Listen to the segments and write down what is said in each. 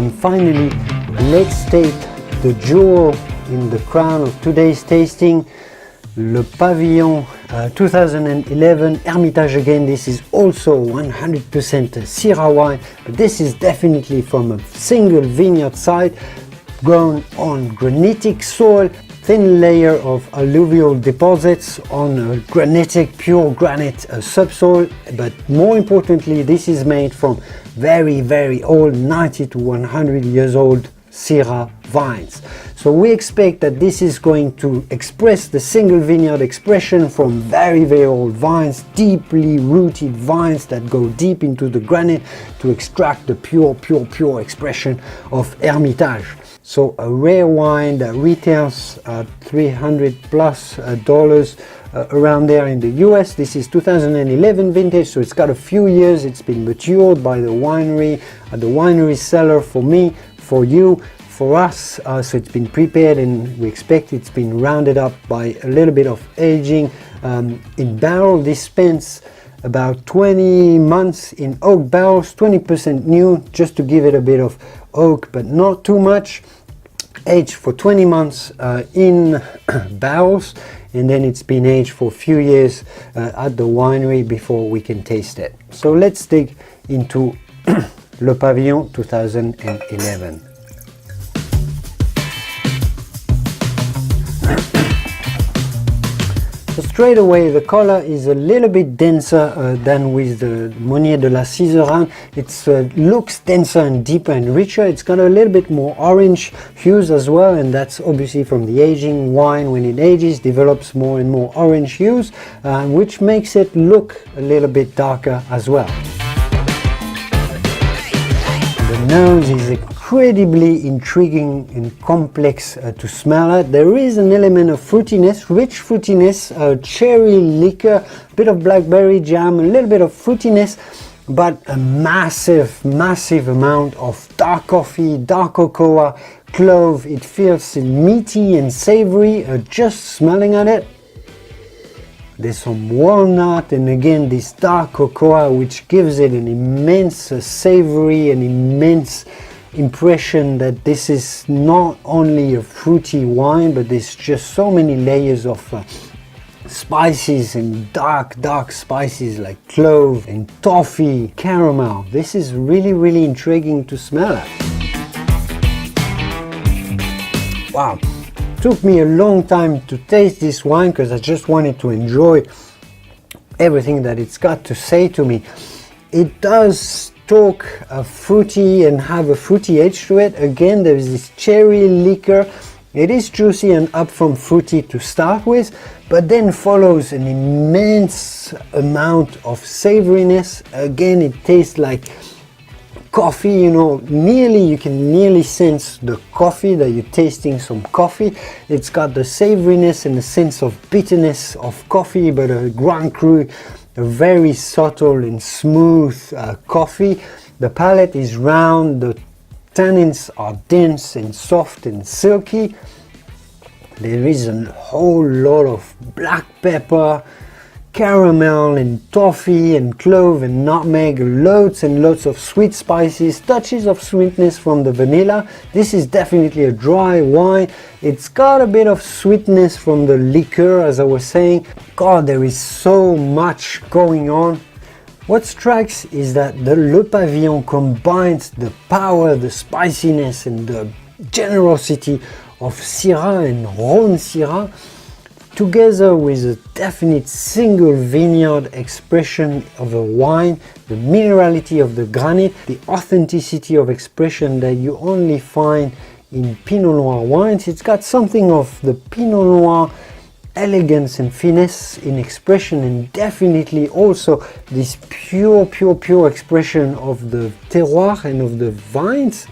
And finally, let's take the jewel in the crown of today's tasting, Le Pavillon 2011 Hermitage. Again, this is also 100% Syrah wine, but this is definitely from a single vineyard site, grown on granitic soil, thin layer of alluvial deposits on a granitic, pure granite subsoil. But more importantly, this is made from very old, 90 to 100 years old Syrah vines. So we expect that this is going to express the single vineyard expression from very old vines, deeply rooted vines that go deep into the granite to extract the pure expression of Hermitage. So a rare wine that retails at $300 plus around there in the US. This is 2011 vintage, so it's got a few years. It's been matured by the winery, the winery cellar for me, for you, for us. So it's been prepared, and we expect it's been rounded up by a little bit of aging in barrel. This spends about 20 months in oak barrels, 20% new, just to give it a bit of oak, but not too much. Aged for 20 months in barrels, and then it's been aged for a few years at the winery before we can taste it. So let's dig into Le Pavillon 2011. So straight away the color is a little bit denser than with the Monnier de la Cizeranne. It looks denser and deeper and richer. It's got a little bit more orange hues as well, and that's obviously from the aging. Wine, when it ages, develops more and more orange hues, which makes it look a little bit darker as well. The nose is incredibly intriguing and complex to smell at. There is an element of fruitiness, rich fruitiness, cherry liquor, a bit of blackberry jam, a little bit of fruitiness, but a massive amount of dark coffee, dark cocoa, clove. It feels meaty and savory just smelling at it. There's some walnut, and again this dark cocoa, which gives it an immense savory, an immense impression that this is not only a fruity wine, but there's just so many layers of spices, and dark spices like clove and toffee, caramel. This is really intriguing to smell at. Wow. Took me a long time to taste this wine because I just wanted to enjoy everything that it's got to say to me. It does talk fruity and have a fruity edge to it. Again, there is this cherry liquor. It is juicy and up from fruity to start with, but then follows an immense amount of savoriness. Again, it tastes like coffee, you know, you can nearly sense the coffee, that you're tasting some coffee. It's got the savoriness and the sense of bitterness of coffee, but a Grand Cru, a very subtle and smooth coffee. The palate is round, the tannins are dense and soft and silky. There is a whole lot of black pepper, caramel and toffee and clove and nutmeg, loads and loads of sweet spices, touches of sweetness from the vanilla. This is definitely a dry wine. It's got a bit of sweetness from the liquor, as I was saying. God, there is so much going on. What strikes is that the Le Pavillon combines the power, the spiciness and the generosity of Syrah and Rhône Syrah, together with a definite single vineyard expression of a wine, the minerality of the granite, the authenticity of expression that you only find in Pinot Noir wines. It's got something of the Pinot Noir elegance and finesse in expression, and definitely also this pure expression of the terroir and of the vines.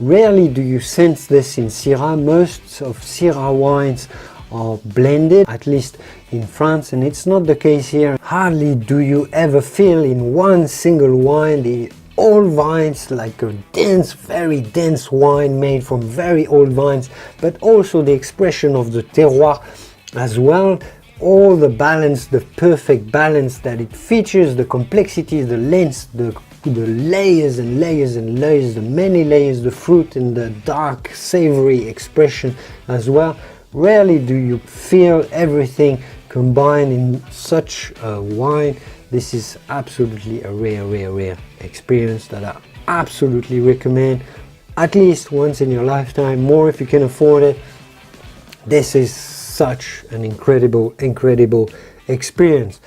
Rarely do you sense this in Syrah. Most of Syrah wines are blended, at least in France, and it's not the case here. Hardly do you ever feel in one single wine the old vines, like a dense, very dense wine made from very old vines, but also the expression of the terroir as well. All the balance, the perfect balance that it features, the complexity, the length, the the layers and layers and layers, the many layers, the fruit and the dark savory expression as well. Rarely do you feel everything combined in such a wine. This is absolutely a rare experience that I absolutely recommend at least once in your lifetime, more if you can afford it. This is such an incredible experience.